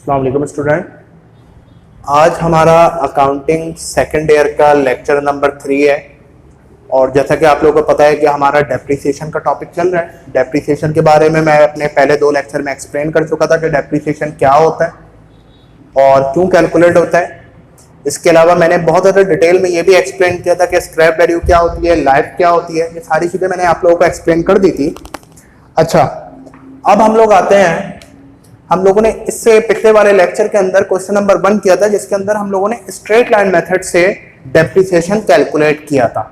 अस्सलाम वालेकुम स्टूडेंट। आज हमारा अकाउंटिंग सेकंड ईयर का लेक्चर नंबर 3 है और जैसा कि आप लोगों को पता है कि हमारा डेप्रिसिएशन का टॉपिक चल रहा है। डेप्रिसिएशन के बारे में मैं अपने पहले 2 लेक्चर में एक्सप्लेन कर चुका था कि डेप्रिसिएशन क्या होता है और क्यों कैलकुलेट होता है। इसके अलावा मैंने बहुत ज़्यादा डिटेल में ये भी एक्सप्लेन किया था कि स्क्रैप वैल्यू क्या होती है, लाइफ क्या होती है, ये सारी चीज़ें मैंने आप लोगों को एक्सप्लेन कर दी थी। अच्छा, अब हम लोग आते हैं, हम लोगों ने इससे पिछले वाले लेक्चर के अंदर क्वेश्चन नंबर 1 किया था जिसके अंदर हम लोगों ने स्ट्रेट लाइन मेथड से डेप्रिसिएशन कैलकुलेट किया था।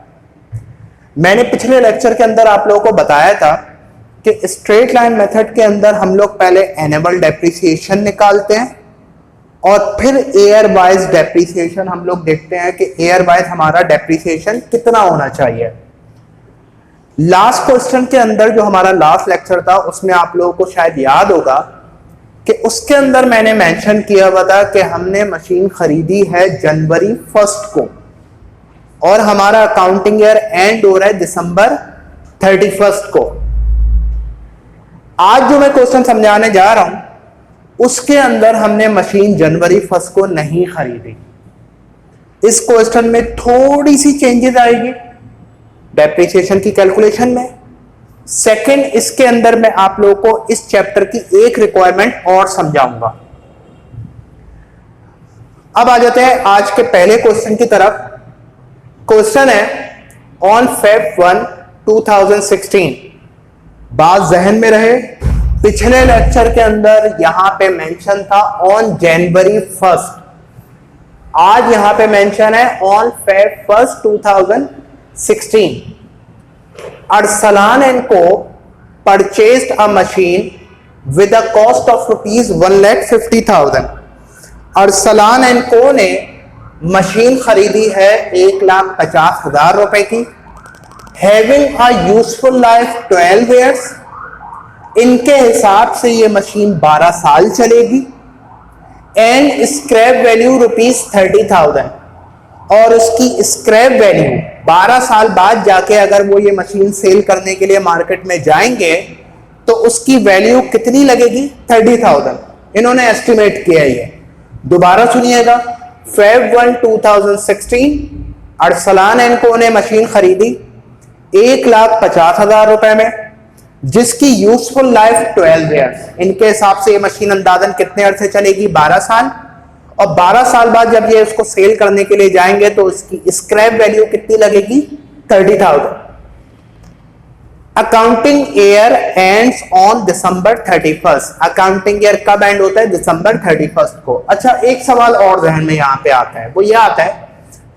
मैंने पिछले लेक्चर के अंदर आप लोगों को बताया था कि स्ट्रेट लाइन मेथड के अंदर हम लोग पहले एनुअल डेप्रिसिएशन निकालते हैं और फिर ईयर वाइज डेप्रिसिएशन हम लोग देखते हैं कि ईयर वाइज हमारा डेप्रिसिएशन कितना होना चाहिए। लास्ट क्वेश्चन के अंदर जो हमारा लास्ट लेक्चर था उसमें आप लोगों को शायद याद होगा कि उसके अंदर मैंने मेंशन किया हुआ था कि हमने मशीन खरीदी है जनवरी 1 को और हमारा अकाउंटिंग ईयर एंड हो रहा है दिसंबर 31 को। आज जो मैं क्वेश्चन समझाने जा रहा हूं उसके अंदर हमने मशीन जनवरी 1 को नहीं खरीदी। इस क्वेश्चन में थोड़ी सी चेंजेस आएगी डेप्रिसिएशन की कैलकुलेशन में। सेकंड, इसके अंदर मैं आप लोगों को इस चैप्टर की एक रिक्वायरमेंट और समझाऊंगा। अब आ जाते हैं आज के पहले क्वेश्चन की तरफ। क्वेश्चन है ऑन Feb 1, 2016। बात जहन में रहे, पिछले लेक्चर के अंदर यहां पे मेंशन था ऑन जनवरी 1। आज यहां पे मेंशन है on Feb 1, 2016। Arsalan & Co. purchased a machine with a cost of rupees 1,50,000। Arsalan & Co. ने मशीन खरीदी है 1,50,000 रुपए की। Having a useful life 12 years। इनके हिसाब से ये मशीन 12 साल चलेगी। And scrap value rupees 30,000। और उसकी स्क्रैप वैल्यू 12 साल बाद जाके अगर वो ये मशीन सेल करने के लिए मार्केट में जाएंगे तो उसकी वैल्यू कितनी लगेगी? 30,000 इन्होंने एस्टिमेट किया है। दोबारा सुनिएगा, Feb 1, 2016 अरसलान एंड को ने मशीन खरीदी 1,50,000 रुपए में जिसकी यूजफुल लाइफ 12 ईयर्स। इनके हिसाब से ये मशीन अंदाजन कितने अरसे चलेगी? 12 साल। और 12 साल बाद जब ये उसको सेल करने के लिए जाएंगे तो इसकी स्क्रैप वैल्यू कितनी लगेगी? 30,000। Accounting year ends on December 31। Accounting year कब एंड होता है? दिसंबर 31 को। अच्छा, एक सवाल और जहन में यहां पे आता है, वो ये आता है,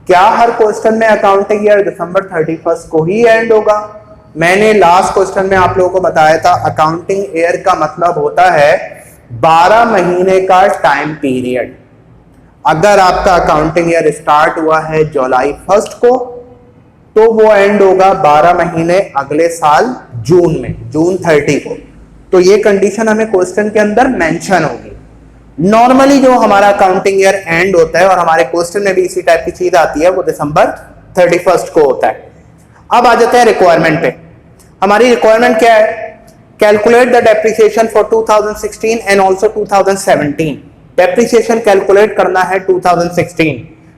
क्या हर क्वेश्चन में अकाउंटिंग ईयर दिसंबर 31 को ही एंड होगा? मैंने लास्ट क्वेश्चन में आप लोगों को बताया था अकाउंटिंग ईयर का मतलब होता है 12 महीने का टाइम पीरियड। अगर आपका अकाउंटिंग ईयर स्टार्ट हुआ है जुलाई 1 को तो वो एंड होगा 12 महीने अगले साल जून में, जून 30 को। तो ये कंडीशन हमें क्वेश्चन के अंदर मेंशन होगी। नॉर्मली जो हमारा अकाउंटिंग ईयर एंड होता है और हमारे क्वेश्चन में भी इसी टाइप की चीज आती है वो दिसंबर 31 को होता है। अब आ जाते हैं रिक्वायरमेंट पे। हमारी रिक्वायरमेंट क्या है? Calculate the depreciation for 2016 and also 2017। Depreciation calculate करना है 2016।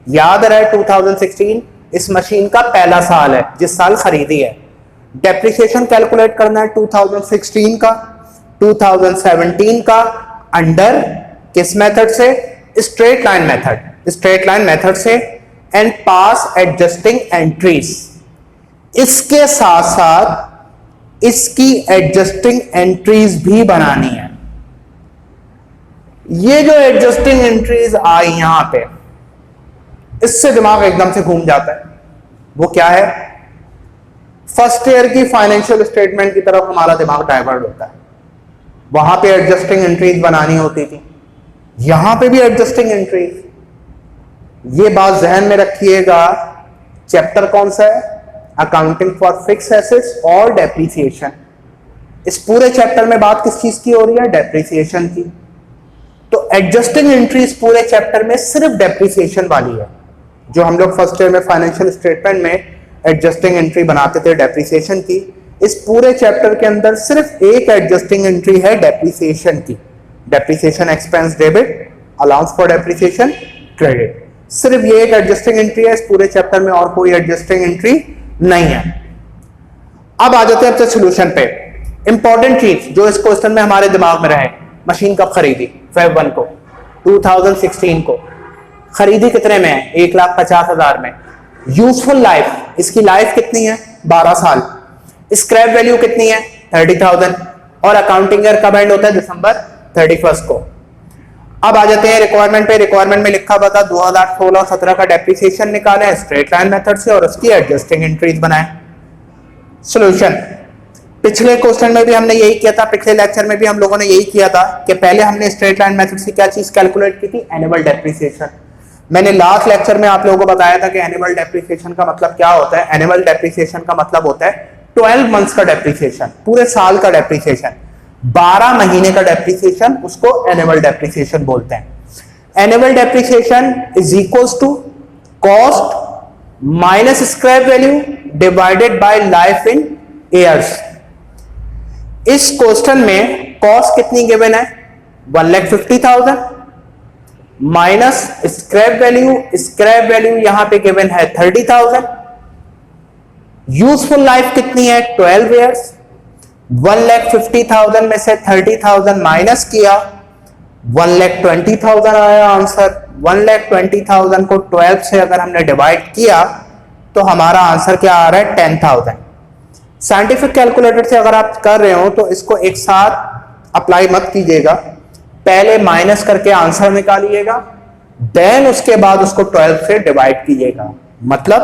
याद रहे 2016 इस मशीन का पहला साल है जिस साल खरीदी है। डेप्रिसिएशन कैलकुलेट करना है 2016 का, 2017 का अंडर किस मेथड से? Straight line method. Straight line method से एंड पास एडजस्टिंग एंट्रीज। इसके साथ साथ इसकी एडजस्टिंग एंट्रीज भी बनानी है। ये जो एडजस्टिंग एंट्रीज आई यहां पे, इससे दिमाग एकदम से घूम जाता है। वो क्या है? फर्स्ट ईयर की फाइनेंशियल स्टेटमेंट की तरफ हमारा दिमाग डाइवर्ट होता है। वहां पे एडजस्टिंग एंट्रीज बनानी होती थी, यहां पे भी एडजस्टिंग एंट्रीज। ये बात जहन में रखिएगा। चैप्टर कौन सा है? अकाउंटिंग फॉर फिक्स्ड एसेट्स और डेप्रिसिएशन। इस पूरे चैप्टर में बात किस चीज की हो रही है? डेप्रिसिएशन की। तो एडजस्टिंग एंट्रीज पूरे चैप्टर में सिर्फ डेप्रिसिएशन वाली है। जो हम लोग फर्स्ट ईयर में फाइनेंशियल स्टेटमेंट में एडजस्टिंग एंट्री बनाते थे डेप्रिसिएशन की, इस पूरे चैप्टर के अंदर सिर्फ एक एडजस्टिंग एंट्री है डेप्रिसिएशन की। Depreciation expense debit, allowance for depreciation credit. सिर्फ ये एक एडजस्टिंग एंट्री है, इस पूरे चैप्टर में और कोई एडजस्टिंग एंट्री नहीं है। अब आ जाते हैं अपने सोल्यूशन पे। इंपॉर्टेंट चीज जो इस क्वेश्चन में हमारे दिमाग में रहे, मशीन कब खरीदी? Feb 1 को 2016 को। खरीदी कितने में है? 1,50,000 में। यूजफुल लाइफ, इसकी लाइफ कितनी है? 12 साल। स्क्रैप वैल्यू कितनी है? 30,000। और अकाउंटिंग ईयर कब एंड होता है? दिसंबर 31 को। अब आ जाते हैं रिक्वायरमेंट पे। रिक्वायरमेंट में लिखा हुआ था 2016 और 17 का डेप्रिसिएशन निकाले स्ट्रेट लाइन मेथड से और उसकी एडजस्टिंग एंट्रीज बनाए। सॉल्यूशन, पिछले क्वेश्चन में भी हमने यही किया था, पिछले लेक्चर में भी हम लोगों ने यही किया था कि पहले हमने स्ट्रेट लाइन मेथड से क्या चीज कैलकुलेट की थी? Annual depreciation. मैंने लास्ट लेक्चर में आप लोगों को बताया था कि एनुअल डेप्रिसिएशन का मतलब क्या होता है। एनुअल डेप्रिसिएशन का मतलब होता है 12 मंथ्स का डेप्रिसिएशन, पूरे साल का डेप्रिसिएशन। 12 महीने का डेप्रिसिएशन, उसको एनुअल डेप्रिसिएशन बोलते हैं। Annual depreciation is equals to cost minus scrap value divided by life in years. इस क्वेश्चन में कॉस्ट कितनी गिवन है? 1,50,000 minus scrap value, scrap value यहां पे गिवन है 30,000। यूजफुल लाइफ कितनी है? 12 ईयर्स। 1,50,000 में से 30,000 माइनस किया, 1,20,000 आया आंसर। 1,20,000 को 12 से अगर हमने डिवाइड किया तो हमारा आंसर क्या आ रहा है? 10,000। साइंटिफिक कैलकुलेटर से अगर आप कर रहे हो तो इसको एक साथ अप्लाई मत कीजिएगा, पहले माइनस करके आंसर निकालिएगा, देन उसके बाद उसको 12 से डिवाइड कीजिएगा। मतलब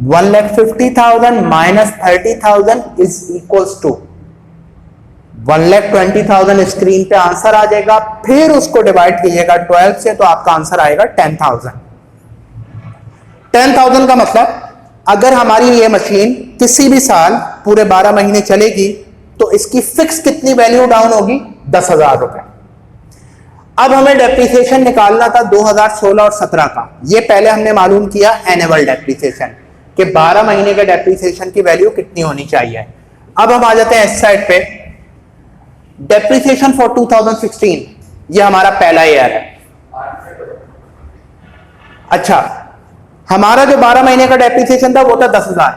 1,50,000 minus 30,000 is equals to 1,20,000। Screen पे आंसर आ जाएगा, फिर उसको डिवाइड कीजिएगा 12 से तो आपका आंसर आएगा 10,000। 10,000 का मतलब अगर हमारी ये मशीन किसी भी साल पूरे 12 महीने चलेगी तो इसकी फिक्स कितनी वैल्यू डाउन होगी? 10,000 रुपए। अब हमें डेप्रिसिएशन निकालना था 2016 और 17 का। ये पहले हमने मालूम किया एनुअल डेप्रिसिएशन कि 12 महीने के डेप्रिसिएशन की वैल्यू कितनी होनी चाहिए। अब हम आ जाते हैं इस साइड पे, डेप्रिसिएशन फॉर 2016, ये हमारा पहला ईयर है। अच्छा, हमारा जो 12 महीने का डेप्रिसिएशन था वो था 10,000।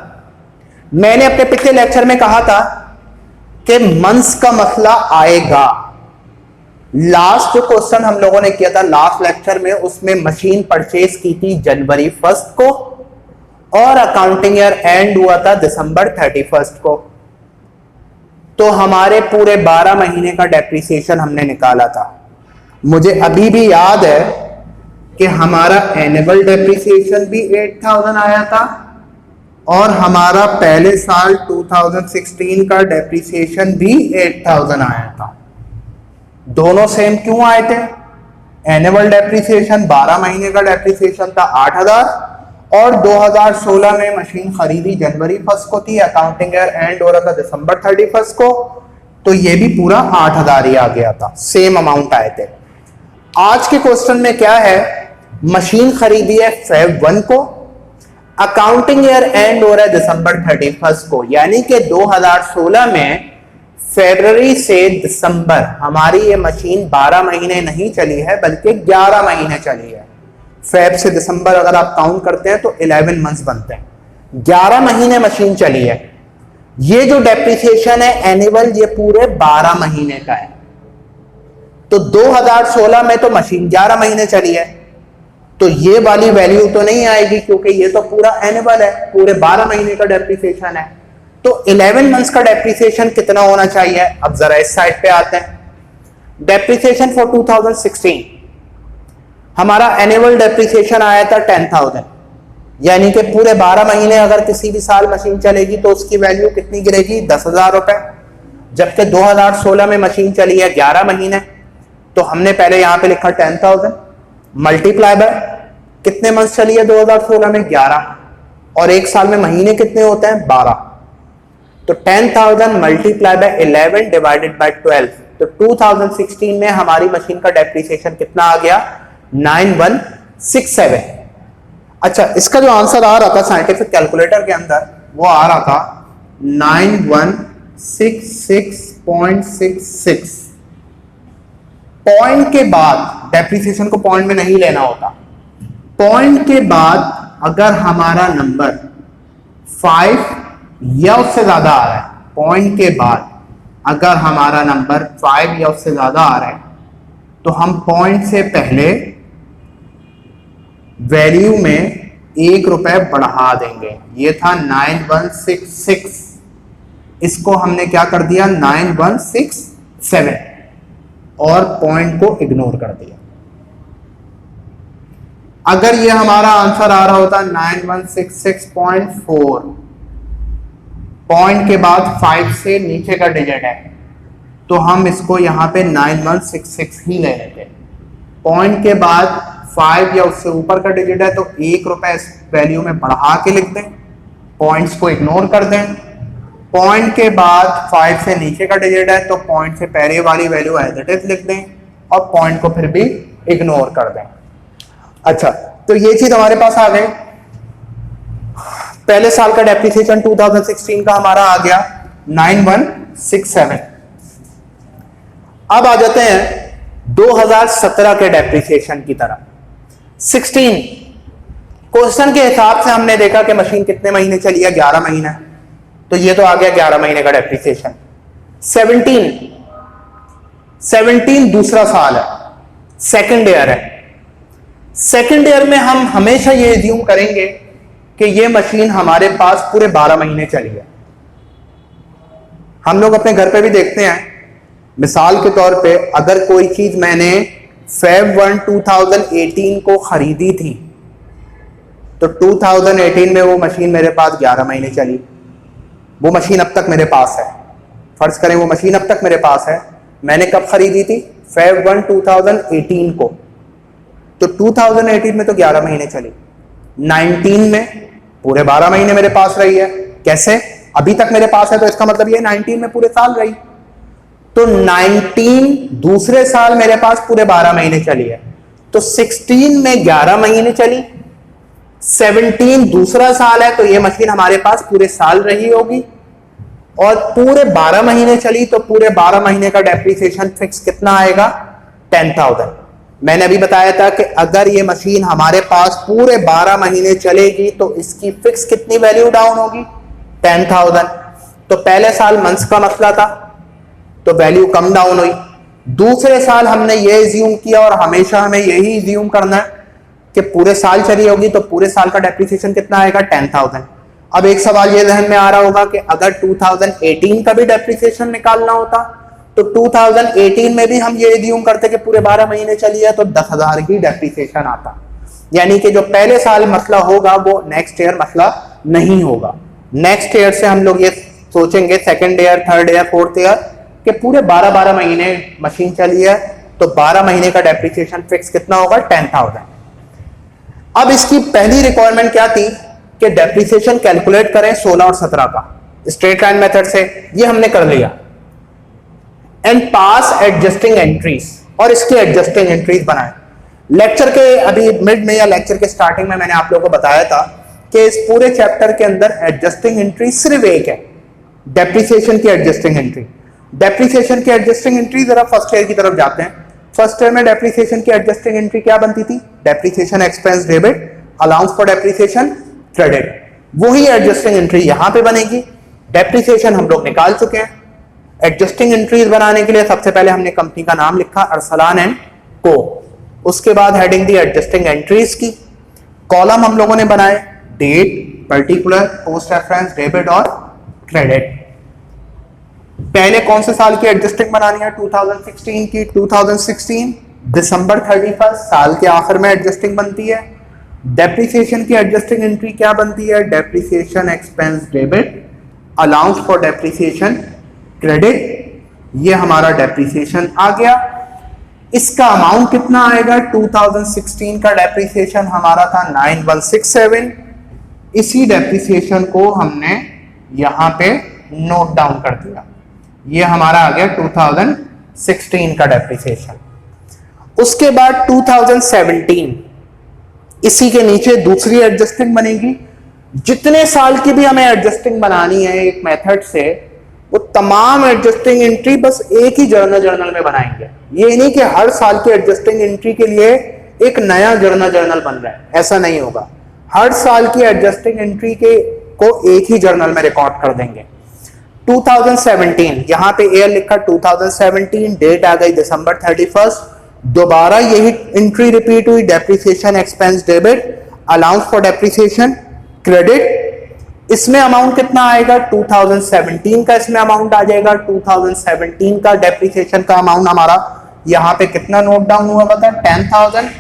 मैंने अपने पिछले लेक्चर में कहा था कि मंथ्स का मसला आएगा। लास्ट जो क्वेश्चन हम लोगों ने किया था लास्ट लेक्चर में, उसमें मशीन परचेज की थी जनवरी 1 को और अकाउंटिंग ईयर एंड हुआ था दिसंबर 31 को। तो हमारे पूरे 12 महीने का डेप्रिसिएशन हमने निकाला था। मुझे अभी भी याद है कि हमारा एनुअल डेप्रिसिएशन भी 8,000 आया था और हमारा पहले साल 2016 का डेप्रिसिएशन भी 8,000 आया था। दोनों सेम क्यों आए थे? एनुअल डेप्रिसिएशन 12 महीने का डेप्रिसिएशन था 8,000 और 2016 में मशीन खरीदी जनवरी 1 को थी, अकाउंटिंग ईयर एंड हो रहा था दिसंबर 31 को, तो ये भी पूरा 8,000 ही आ गया था, सेम अमाउंट आए थे। आज के क्वेश्चन में क्या है? मशीन खरीदी है Feb 1 को, अकाउंटिंग ईयर एंड हो रहा है दिसंबर 31 को, यानी कि 2016 में फरवरी से दिसंबर हमारी ये मशीन 12 महीने नहीं चली है बल्कि 11 महीने चली है। फेब से दिसंबर अगर आप काउंट करते हैं तो 11 मंथ्स बनते हैं। 11 महीने मशीन चली है। ये जो डेप्रिसिएशन है एनुअल, ये पूरे 12 महीने का है। तो 2016 में तो मशीन 11 महीने चली है, तो ये वाली वैल्यू तो नहीं आएगी क्योंकि ये तो पूरा एनुअल है, पूरे 12 महीने का डेप्रिसिएशन है। तो 11 मंथ्स का डेप्रिसिएशन कितना होना चाहिए? अब जरा इस साइड पे आते हैं। डेप्रिसिएशन फॉर 2016 हमारा एनुअल डेप्रिसिएशन आया था 10,000, यानी कि पूरे 12 महीने अगर किसी भी साल मशीन चलेगी तो उसकी वैल्यू कितनी गिरेगी? 10,000 रुपए। जबकि 2016 में मशीन चली है 11 महीने, तो हमने पहले यहां पे लिखा 10,000 मल्टीप्लाई बाय कितने मंथ चली है 2016 में? 11, और एक साल में महीने कितने होते हैं? 12। तो 10,000 मल्टीप्लाई बाय 11 डिवाइडेड बाय 12, तो 2016 में हमारी मशीन का डेप्रिसिएशन कितना आ गया? 9167। अच्छा, इसका जो आंसर आ रहा था साइंटिफिक कैलकुलेटर के अंदर वो आ रहा था 9166.66। पॉइंट के बाद, डेप्रिसिएशन को पॉइंट में नहीं लेना होता, पॉइंट के बाद अगर हमारा नंबर 5 या उससे ज्यादा आ रहा है, पॉइंट के बाद अगर हमारा नंबर 5 या उससे ज्यादा आ रहा है, तो हम पॉइंट से पहले वैल्यू में 1 रुपए बढ़ा देंगे। ये था 9166, इसको हमने क्या कर दिया 9167 और पॉइंट को इग्नोर कर दिया। अगर ये हमारा आंसर आ रहा होता 9166.4, पॉइंट के बाद 5 से नीचे का डिजिट है, तो हम इसको यहां पे 9166 ही ले लेते। पॉइंट के बाद 5 या उससे ऊपर का डिजिट है तो 1 रुपए इस वैल्यू में बढ़ा के लिख दें, पॉइंट्स को इग्नोर कर दें। पॉइंट के बाद 5 से नीचे का डिजिट है तो पॉइंट से पहले वाली वैल्यू एज इट इज लिख दें और पॉइंट को फिर भी इग्नोर कर दें। अच्छा, तो ये चीज हमारे पास आ गई। पहले साल का डेप्रिसिएशन 2016 का हमारा आ गया 9167। अब आ जाते हैं 2017 के डेप्रिसिएशन की तरफ। 16 क्वेश्चन के हिसाब से हमने देखा कि मशीन कितने महीने चली है, 11 महीने, तो ये तो आ गया 11 महीने का डेप्रिसिएशन। 17 दूसरा साल है, सेकंड ईयर है। सेकंड ईयर में हम हमेशा ये एज्यूम करेंगे कि ये मशीन हमारे पास पूरे 12 महीने चली है। हम लोग अपने घर पे भी देखते हैं, मिसाल के तौर पे अगर कोई चीज मैंने Feb 1 2018 को खरीदी थी तो 2018 में वो मशीन मेरे पास 11 महीने चली। वो मशीन अब तक मेरे पास है, फर्ज करें वो मशीन अब तक मेरे पास है, मैंने कब खरीदी थी Feb 1 2018 को, तो 2018 में तो 11 महीने चली, 19 में पूरे 12 महीने मेरे पास रही है। कैसे? अभी तक मेरे पास है तो इसका मतलब ये 19 में पूरे साल रही, तो 19 दूसरे साल मेरे पास पूरे 12 महीने चली है, तो 16 में 11 महीने चली, 17 दूसरा साल है तो ये मशीन हमारे पास पूरे साल रही होगी, और पूरे 12 महीने चली तो पूरे 12 महीने का डेप्रिसिएशन फिक्स कितना आएगा 10,000। मैंने अभी बताया था कि अगर ये मशीन हमारे पास पूरे 12 महीने चलेगी तो इसकी फिक्स कितनी वैल्यू डाउन होगी 10,000। तो पहले साल मंथ्स का मसला था तो वैल्यू कम डाउन हुई, दूसरे साल हमने ये एज्यूम किया और हमेशा हमें यही एज्यूम करना है कि पूरे साल चली होगी तो पूरे साल का डेप्रिसिएशन कितना आएगा 10,000। अब एक सवाल ये ध्यान में आ रहा होगा कि अगर 2018 का भी डेप्रिसिएशन निकालना होता तो 2018 में भी हम ये एज्यूम करते कि पूरे 12 महीने चली है तो 10,000 ही डेप्रिसिएशन आता, यानी कि जो पहले साल मसला होगा वो नेक्स्ट ईयर मसला नहीं होगा। नेक्स्ट ईयर से हम लोग ये सोचेंगे second year, third year, fourth year कि पूरे 12 महीने मशीन चली है तो 12 महीने का डेप्रिसिएशन फिक्स कितना होगा 10,000। अब इसकी पहली रिक्वायरमेंट क्या थी कि डेप्रिसिएशन कैलकुलेट करें 16 और 17 का स्ट्रेट लाइन मेथड से, ये हमने कर लिया। एंड पास एडजस्टिंग एंट्रीज, और इसकी एडजस्टिंग एंट्रीज बनाए। लेक्चर के अभी मिड में या लेक्चर के स्टार्टिंग में मैंने आप लोगों को बताया था कि इस पूरे चैप्टर के अंदर एडजस्टिंग एंट्री सिर्फ एक है, डेप्रिसिएशन की एडजस्टिंग एंट्री। डेप्रिसिएशन की एडजस्टिंग एंट्री जरा फर्स्ट ईयर की तरफ जाते हैं। फर्स्ट ईयर में डेप्रिसिएशन की एडजस्टिंग एंट्री क्या बनती थी? Depreciation expense debit, allowance for depreciation credit. वही एडजस्टिंग एंट्री यहां पे बनेगी। डेप्रिसिएशन हम लोग निकाल चुके हैं। एडजस्टिंग एंट्रीज बनाने के लिए सबसे पहले हमने कंपनी का नाम लिखा अरसलान एंड को, उसके बाद हेडिंग दी एडजस्टिंग एंट्रीज की, कॉलम हम लोगों ने बनाए date, particular, post reference, debit और क्रेडिट। पहले कौन से साल की एडजस्टिंग बनानी है? 2016 की। 2016 दिसंबर 31 साल के आखिर में एडजस्टिंग बनती है। डेप्रिसिएशन की एडजस्टिंग एंट्री क्या बनती है? Depreciation expense debit, allowance for depreciation credit. ये हमारा डेप्रिसिएशन आ गया। इसका अमाउंट कितना आएगा? 2016 का डेप्रिसिएशन हमारा था 9167। इसी डेप्रिसिएशन को हमने यहां पे नोट डाउन कर दिया। ये हमारा आ गया 2016 का डेप्रिसिएशन। उसके बाद 2017 इसी के नीचे दूसरी एडजस्टिंग बनेगी। जितने साल की भी हमें एडजस्टिंग बनानी है एक मेथड से, वो तमाम एडजस्टिंग एंट्री बस एक ही जर्नल में बनाएंगे। ये नहीं कि हर साल की एडजस्टिंग एंट्री के लिए एक नया जर्नल बन रहा है, ऐसा नहीं होगा। हर साल की एडजस्टिंग एंट्री के को एक ही जर्नल में रिकॉर्ड कर देंगे। 2017 यहाँ पे ईयर लिखा 2017, डेट आ गई दिसंबर 31, दोबारा यही एंट्री रिपीट हुई, depreciation expense debit, allowance for depreciation credit. इसमें अमाउंट कितना आएगा 2017 का, इसमें अमाउंट आ जाएगा 2017 का डेप्रिसिएशन का अमाउंट हमारा यहाँ पे कितना नोट डाउन हुआ पता है 10,000,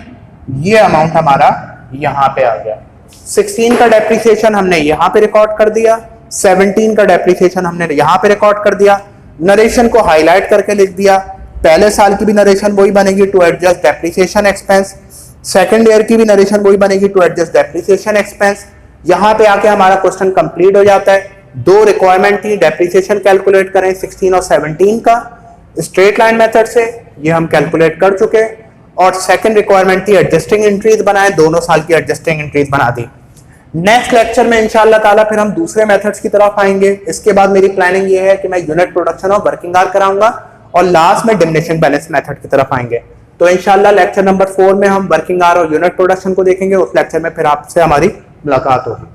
ये अमाउंट हमारा यहाँ पे आ गया। 16 का डेप्रिसिएशन हमने यहाँ पे रिकॉर्ड कर दिया, 17 का डेप्रिसिएशन हमने यहाँ पे रिकॉर्ड कर दिया, नरेशन को हाईलाइट करके लिख दिया। पहले साल की भी नरेशन वही बनेगी to adjust depreciation expense, second year की भी नरेशन वही बनेगी टू एडजस्ट डेप्रिसिएशन एक्सपेंस। यहाँ पे आके हमारा क्वेश्चन कंप्लीट हो जाता है। दो रिक्वायरमेंट थी, डेप्रिसिएशन कैलकुलेट करें 16 और 17 का स्ट्रेट लाइन मेथड से, ये हम कैलकुलेट कर चुके, और सेकंड रिक्वायरमेंट थी एडजस्टिंग एंट्रीज बनाए, दोनों साल की एडजस्टिंग एंट्रीज बना दी। नेक्स्ट लेक्चर में इंशाल्लाह ताला फिर हम दूसरे मेथड्स की तरफ आएंगे। इसके बाद मेरी प्लानिंग ये है कि मैं यूनिट प्रोडक्शन और वर्किंग आवर कराऊंगा और लास्ट में डिमिनिशिंग बैलेंस मेथड की तरफ आएंगे। तो इंशाल्लाह लेक्चर नंबर 4 में हम वर्किंग आवर और यूनिट प्रोडक्शन को देखेंगे। उस लेक्चर में फिर आपसे हमारी मुलाकात होगी।